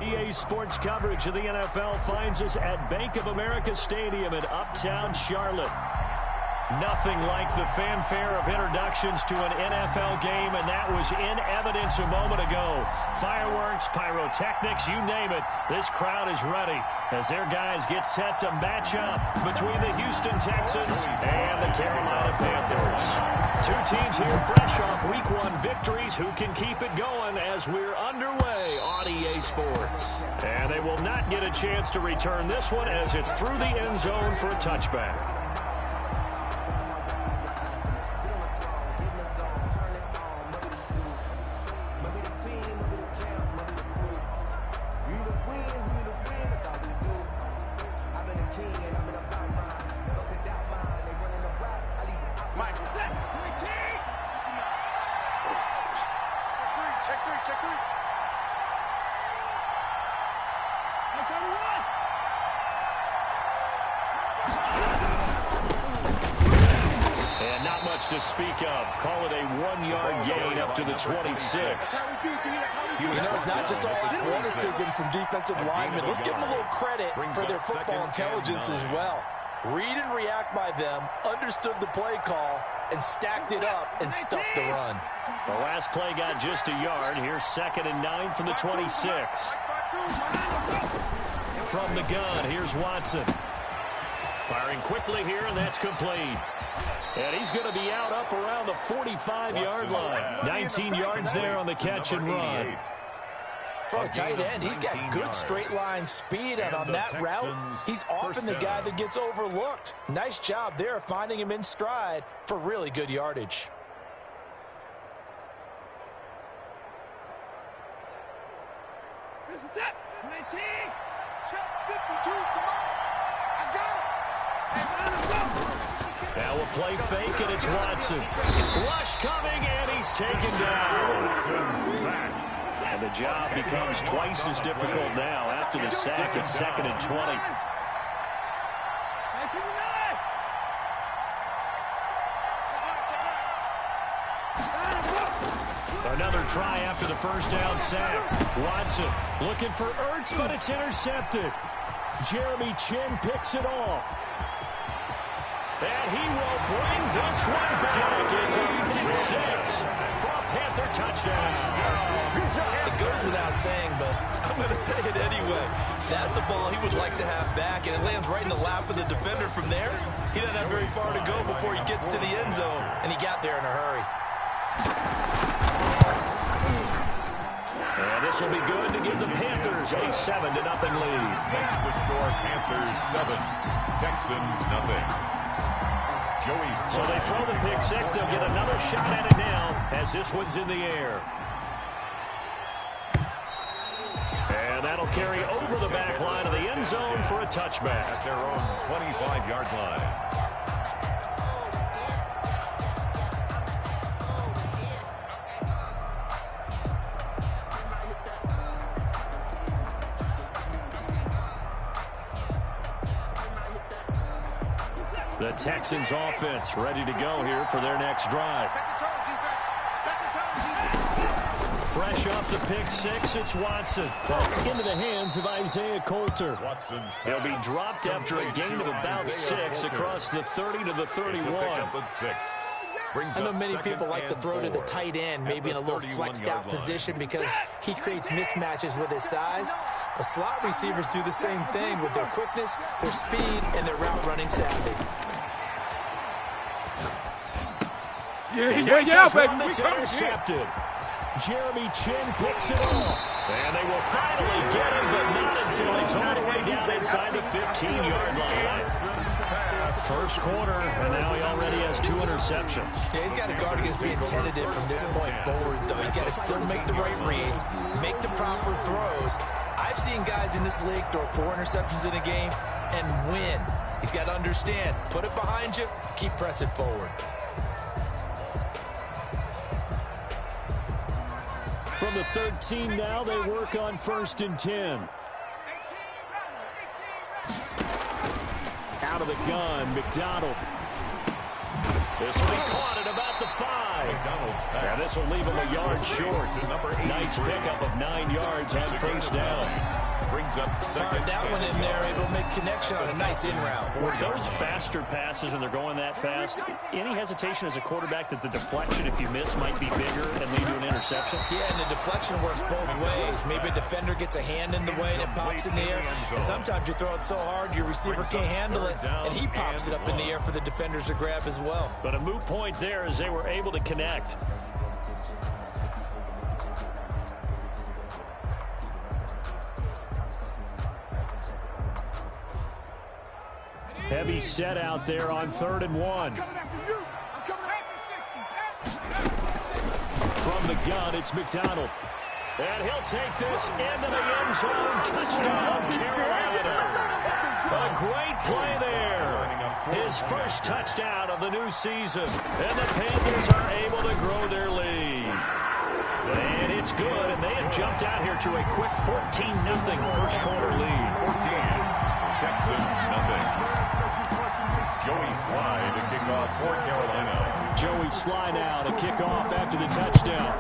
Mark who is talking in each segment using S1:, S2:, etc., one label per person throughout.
S1: EA Sports coverage of the NFL finds us at Bank of America Stadium in Uptown Charlotte. Nothing like the fanfare of introductions to an NFL game, and that was in evidence a moment ago. Fireworks, pyrotechnics, you name it. This crowd is ready as their guys get set to match up between the Houston Texans and the Carolina Panthers. Two teams here fresh off Week 1 victories who can keep it going as we're underway on EA Sports. And they will not get a chance to return this one as it's through the end zone for a touchback.
S2: And not much to speak of. Call it a 1-yard gain up to the 26.
S3: You know, it's not just all athleticism from defensive linemen. Let's give them a little credit for their football intelligence as well. Read and react by them, understood the play call, and stacked it up and stuffed the run.
S1: The last play got just a yard. Here's 2nd and 9 from the 26. From the gun, here's Watson. Firing quickly here, and that's complete. And he's going to be out up around the 45-yard line. 19 yards there on the catch and run.
S3: For a tight end, he's got good straight line speed, and on that route, he's often the guy that gets overlooked. Nice job there finding him in stride for really good yardage.
S4: This is it. 19. Check 52. Come on. I got it.
S1: Now a play fake, and it's Watson. Rush coming, and he's taken down. And the job becomes twice as difficult now after the sack. It's 2nd and 20. Another try after the first down sack. Watson looking for Ertz, but it's intercepted. Jeremy Chin picks it off. And he will bring this one back. It's a pick six for a Panther touchdown.
S3: It goes without saying, but I'm going to say it anyway. That's a ball he would like to have back, and it lands right in the lap of the defender from there. He doesn't have very far to go before he gets to the end zone, and he got there in a hurry.
S1: And this will be good to give the Panthers a 7-0 lead.
S5: Makes the score Panthers 7, Texans nothing.
S1: So they throw the pick six. They'll get another shot at it now as this one's in the air. And that'll carry over the back line of the end zone for a touchback.
S5: At their own 25-yard line.
S1: The Texans offense ready to go here for their next drive. Fresh off the pick six, it's Watson. That's into the hands of Isaiah Coulter. He'll be dropped after a gain of about 6 across the 30 to the 31.
S3: I know many people like to throw to the tight end, maybe in a little flexed out position because he creates mismatches with his size. The slot receivers do the same thing with their quickness, their speed, and their route running savvy.
S4: Yeah, baby.
S1: That's intercepted. Jeremy Chin picks it off. And they will finally get him, but not until he's all the way down inside the 15-yard line. First quarter, and now he already has 2 interceptions.
S3: Yeah, he's got to guard against being tentative from this point forward, though. He's got to still make the right reads, make the proper throws. I've seen guys in this league throw 4 interceptions in a game and win. He's got to understand, put it behind you, keep pressing forward.
S1: From the 13 now, they work on 1st and 10. Out of the gun, McDonald. This will be caught at about the 5. Yeah, this will leave him a yard short. Nice pickup of 9 yards on first down.
S5: Brings up
S3: fired that one in there, able to make connection on a nice in route.
S1: With those faster passes and they're going that fast, any hesitation as a quarterback that the deflection, if you miss, might be bigger and lead to an interception?
S3: Yeah, and the deflection works both ways. Maybe a defender gets a hand in the way and it pops in the air. And sometimes you throw it so hard your receiver can't handle it, and he pops it up in the air for the defenders to grab as well.
S1: But a moot point there as they were able to connect. Heavy set out there on 3rd and 1. From the gun, it's McDonald. And he'll take this into the end zone. Touchdown, Carolina. A great play there. His first touchdown of the new season. And the Panthers are able to grow their lead. And it's good, and they have jumped out here to a quick 14-0 first quarter lead.
S5: 14. Texans, nothing. Joey Slye to kick off for Carolina.
S1: Joey Slye now to kick off after the touchdown.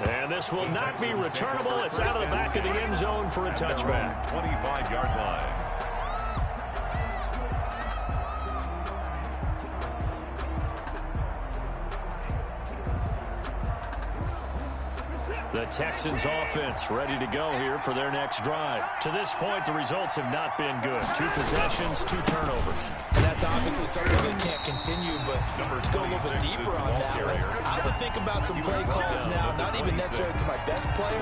S1: And this will not be returnable. It's out of the back of the end zone for a touchback.
S5: 25-yard line.
S1: The Texans offense ready to go here for their next drive. To this point, the results have not been good. 2 possessions, 2 turnovers.
S3: And that's obviously something that can't continue, but to go a little bit deeper on that one, I would think about some play calls now, not even necessarily to my best player,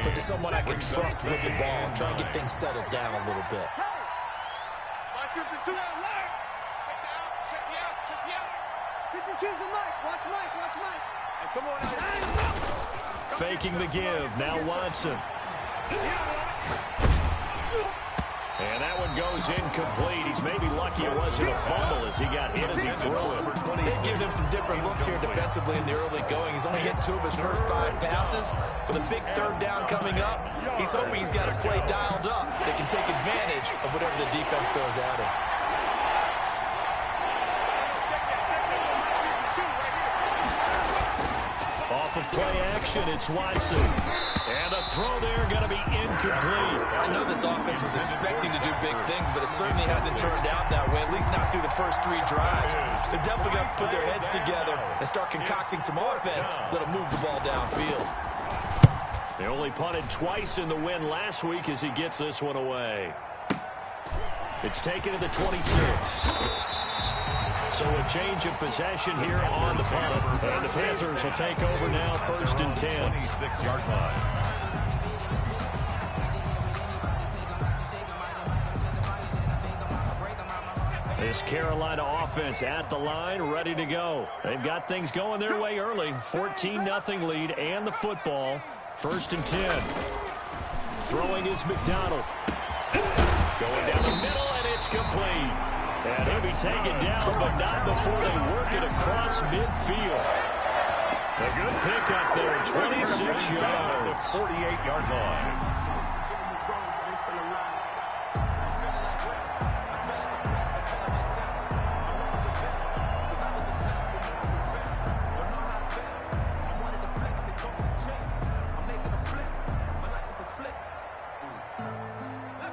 S3: but to someone I can trust with the ball and try and get things settled down a little bit.
S4: Come on,
S1: faking the give. Now Watson. And that one goes incomplete. He's maybe lucky it wasn't a fumble as he got hit as he threw it.
S3: They've given him some different looks here defensively in the early going. He's only hit 2 of his first 5 passes. With a big 3rd down coming up, he's hoping he's got a play dialed up that can take advantage of whatever the defense throws at him.
S1: Off of play action, it's Watson. And the throw there going to be incomplete.
S3: I know this offense was expecting to do big things, but it certainly hasn't turned out that way, at least not through the first 3 drives. They're definitely going to have to put their heads together and start concocting some offense that'll move the ball downfield.
S1: They only punted twice in the win last week as he gets this one away. It's taken to the 26. So a change of possession here on the punt. And the Panthers will take over now, 1st and 10.
S5: 26-yard line.
S1: This Carolina offense at the line, ready to go. They've got things going their way early. 14-0 lead and the football. 1st and 10. Throwing is McDonald. Going down the middle, and it's complete. And he'll be taken down, but not before they work it across midfield. A good pickup there, 26 yards.
S5: 48-yard line.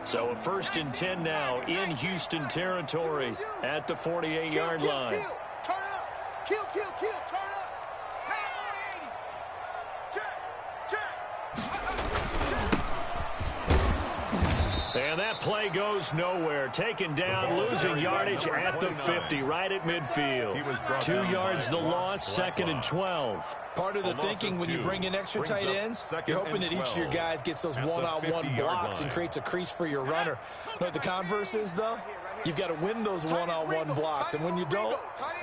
S1: So a 1st and 10 now in Houston territory at the 48-yard line.
S4: Turn up. Kill, turn up.
S1: And that play goes nowhere. Taken down, losing yardage at the 50, right at midfield. 2 yards the loss, 2nd and 12.
S3: Part of the thinking when you bring in extra tight ends, you're hoping that each of your guys gets those one-on-one blocks and creates a crease for your runner. You know what the converse is, though? You've got to win those one-on-one blocks, and when you don't,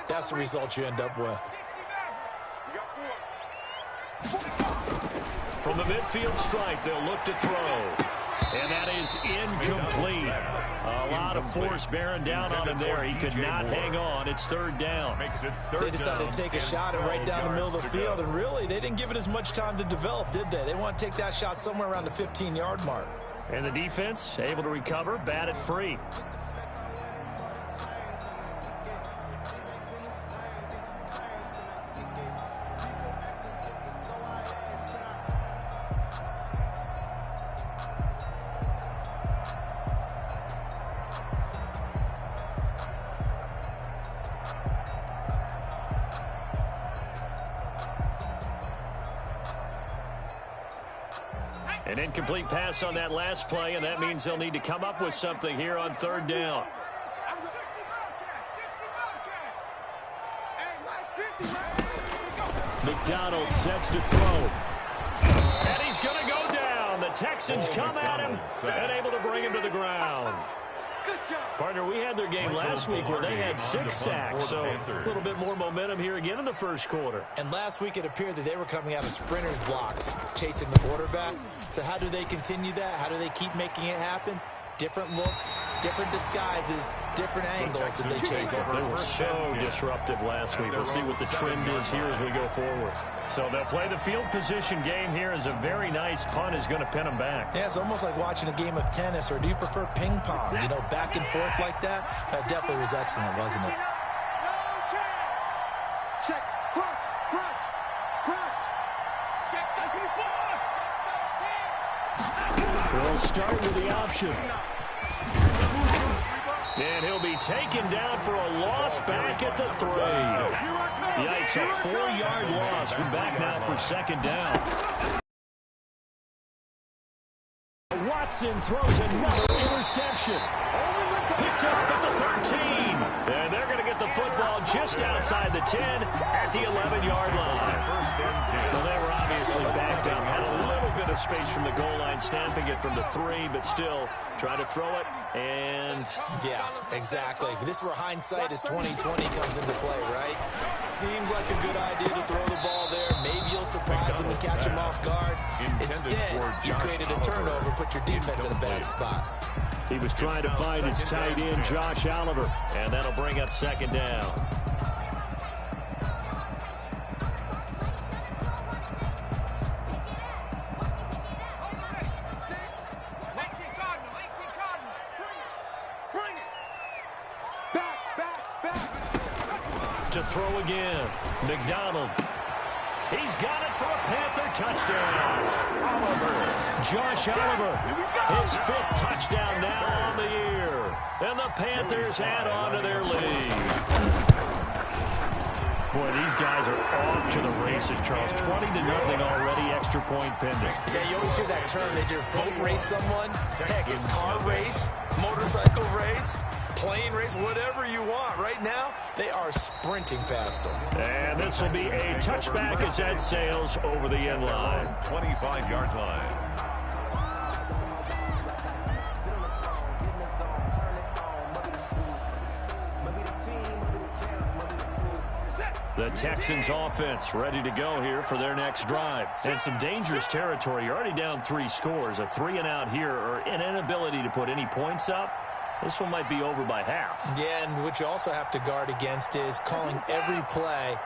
S3: that's the result you end up with.
S1: From the midfield stripe, they'll look to throw. And that is incomplete. A lot of force bearing down on him there. He could not hang on. It's 3rd down.
S3: They decided to take a shot and right down the middle of the field. And really, they didn't give it as much time to develop, did they? They want to take that shot somewhere around the 15-yard mark.
S1: And the defense able to recover, bat it free. An incomplete pass on that last play, and that means they'll need to come up with something here on third down. McDonald sets to throw. And he's going to go down. The Texans come at him and able to bring him to the ground. Partner, we had their game last week where they had 6 sacks, so a little bit more momentum here again in the first quarter.
S3: And last week it appeared that they were coming out of sprinters blocks, chasing the quarterback. So how do they continue that? How do they keep making it happen? Different looks, different disguises, different angles that they chase it.
S1: They were so disruptive last week. We'll see what the trend is here as we go forward. So they'll play the field position game here as a very nice punt is going to pin them back.
S3: Yeah, it's almost like watching a game of tennis, or do you prefer ping pong? You know, back and forth like that? That definitely was excellent, wasn't it?
S4: Check, crunch, crunch, crunch. Check the
S1: We'll start with the option. And he'll be taken down for a loss back at the 3. Yikes, a 4-yard loss. We're back now for second down. Watson throws another interception. Picked up at the 13. And they're going to get the football just outside the 10 at the 11-yard line. Well, they were obviously backed up. Had a little bit of space from the goal line, snapping it from the 3, but still trying to throw it. And
S3: yeah, exactly. This is where hindsight is 20/20 comes into play, right? Seems like a good idea to throw the ball there. Maybe you'll surprise him and catch him off guard. Instead, you created a turnover, put your defense in a bad spot.
S1: He was trying to find his tight end, Josh Oliver, and that'll bring up second down. To throw again. McDonald. He's got it for a Panther touchdown. Josh Oliver, his 5th touchdown now on the year. And the Panthers add on to their lead. Boy, these guys are off to the races, Charles. 20-0 already, extra point pending.
S3: Yeah, you always hear that term, they just boat race someone. Heck, it's car race, motorcycle race, plane race, whatever you want. Right now, they are sprinting past them.
S1: And this will be a touchback as that sails over the end line.
S5: 25-yard line.
S1: The Texans offense ready to go here for their next drive. And some dangerous territory. You're already down 3 scores. A 3-and-out here, or an inability to put any points up. This one might be over by half.
S3: Yeah, and what you also have to guard against is calling every play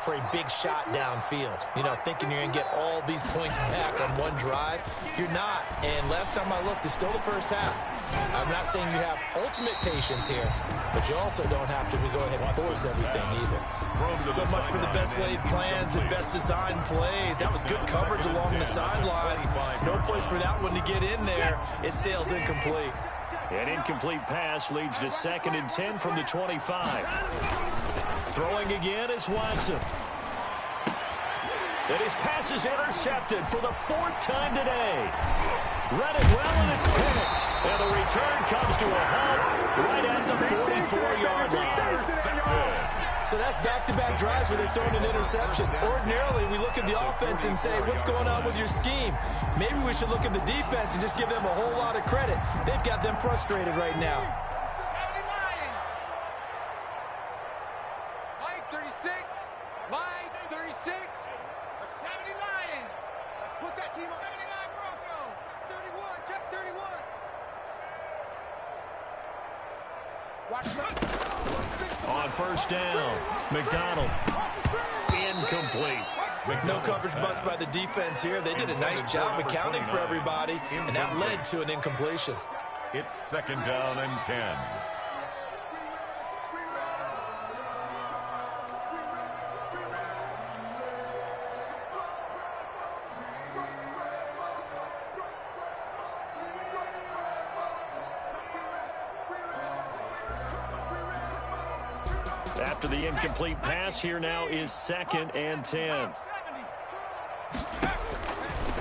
S3: for a big shot downfield. You know, thinking you're going to get all these points back on one drive. You're not. And last time I looked, it's still the first half. I'm not saying you have ultimate patience here, but you also don't have to go ahead and force everything either.
S6: So much for the best laid plans and best designed plays. That was good coverage along the sidelines. No place for that one to get in there. It sails incomplete.
S1: An incomplete pass leads to 2nd and 10 from the 25. Throwing again is Watson. And his pass is intercepted for the 4th time today. Read it well, and it's picked. And the return comes to a halt right at the 44-yard line.
S3: So that's back-to-back drives where they've thrown an interception. Ordinarily, we look at the offense and say, what's going on with your scheme? Maybe we should look at the defense and just give them a whole lot of credit. They've got them frustrated right now.
S4: Line 36. Line 36. 70 Lion. Let's put that team on. 79 Bronco. Check 31. Watch that.
S1: On first down, McDonald. Incomplete.
S3: No coverage bust by the defense here. They did a nice job accounting for everybody, and that led to an incompletion.
S5: It's 2nd down and 10.
S1: After the incomplete pass, here now is 2nd and 10.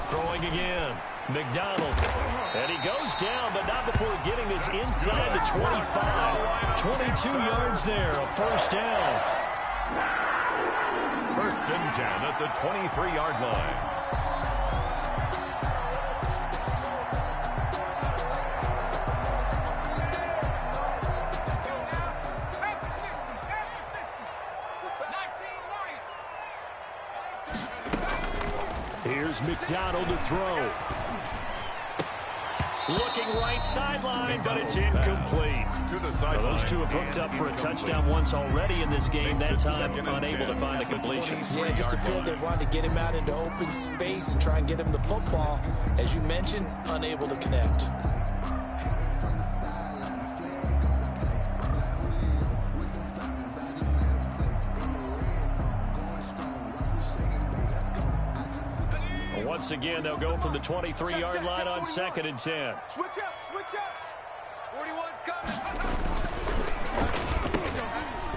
S1: Throwing again. McDonald. And he goes down, but not before getting this inside the 25. 22 yards there, a first down.
S5: First and 10 at the 23-yard line.
S1: Here's McDonald to throw. Looking right sideline, but it's incomplete. Well, those two have hooked up for a touchdown once already in this game. That time, unable to find the completion.
S3: Yeah, just appeared they wanted to get him out into open space and try and get him the football. As you mentioned, unable to connect.
S1: Once again, they'll go from the 23-yard line on 2nd and 10.
S4: Switch up, switch up. 41's coming.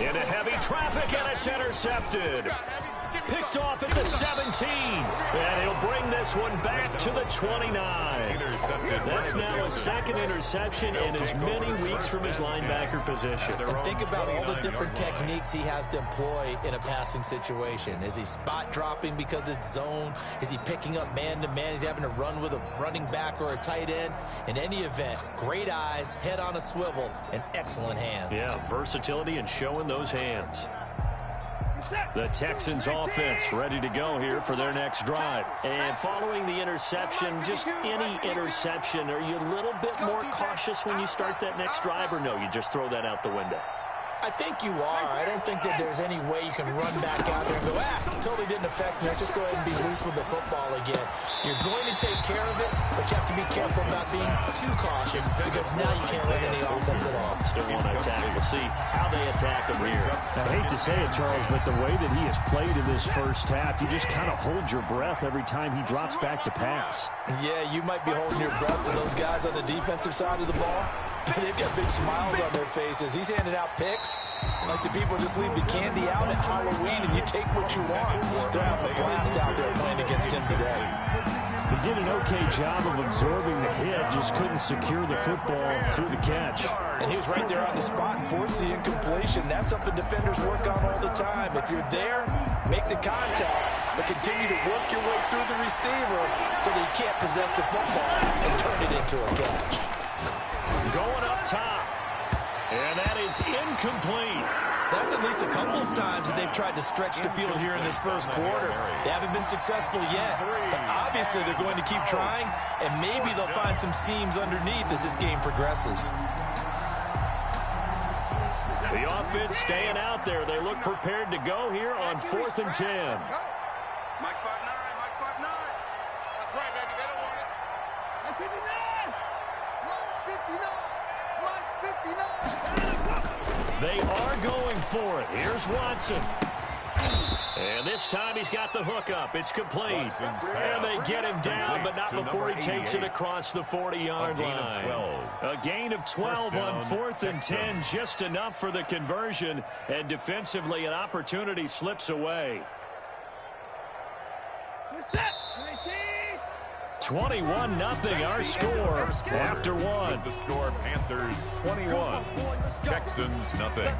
S1: Into heavy traffic, and it's intercepted. Picked off at the 17. And he'll bring this one back to the 29. That's now his second interception in as many weeks from his linebacker position.
S3: And think about all the different techniques he has to employ in a passing situation. Is he spot dropping because it's zone? Is he picking up man-to-man? Is he having to run with a running back or a tight end? In any event, great eyes, head on a swivel, and excellent hands.
S1: Yeah, versatility and showing those hands. The Texans offense ready to go here for their next drive. And following the interception, just any interception, are you a little bit more cautious when you start that next drive, or no, you just throw that out the window?
S3: I think you are. I don't think that there's any way you can run back out there and go, totally didn't affect me. Let's just go ahead and be loose with the football again. You're going to take care of it, but you have to be careful about being too cautious because now you can't run any offense at all.
S1: Still want to attack. We'll see how they attack him here.
S7: I hate to say it, Charles, but the way that he has played in this first half, you just kind of hold your breath every time he drops back to pass.
S3: Yeah, you might be holding your breath, but those guys on the defensive side of the ball, they've got big smiles on their faces. He's handing out picks like the people just leave the candy out at Halloween and you take what you want. They're having a blast out there playing against him today.
S7: He did an okay job of absorbing the hit, just couldn't secure the football through the catch.
S3: And he was right there on the spot and forced the incompletion. That's something defenders work on all the time. If you're there, make the contact, but continue to work your way through the receiver so that he can't possess the football and turn it into a catch.
S1: Going up top. And that is incomplete.
S3: That's at least a couple of times that they've tried to stretch the field here in this first quarter. They haven't been successful yet, but obviously they're going to keep trying, and maybe they'll find some seams underneath as this game progresses.
S1: The offense staying out there. They look prepared to go here on 4th and 10.
S4: Mike 5'9", Mike 5'9". That's right, baby. They don't want it. Mike 59. Mike 59.
S1: They are going for it. Here's Watson. And this time he's got the hook up. It's complete. And they get him down, but not before he takes it across the 40-yard line. A gain of 12 on 4th and 10, just enough for the conversion. And defensively, an opportunity slips away. 21-0 our score after one.
S5: The score, Panthers 21, Texans nothing.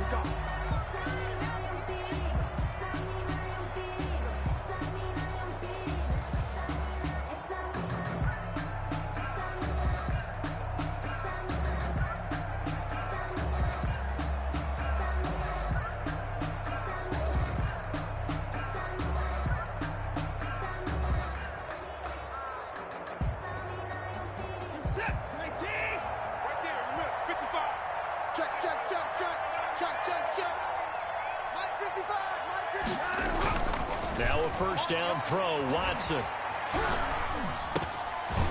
S1: Now a first down throw, Watson.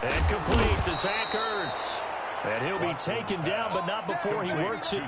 S1: And complete to Zach Ertz. And he'll be taken down, but not before he works it.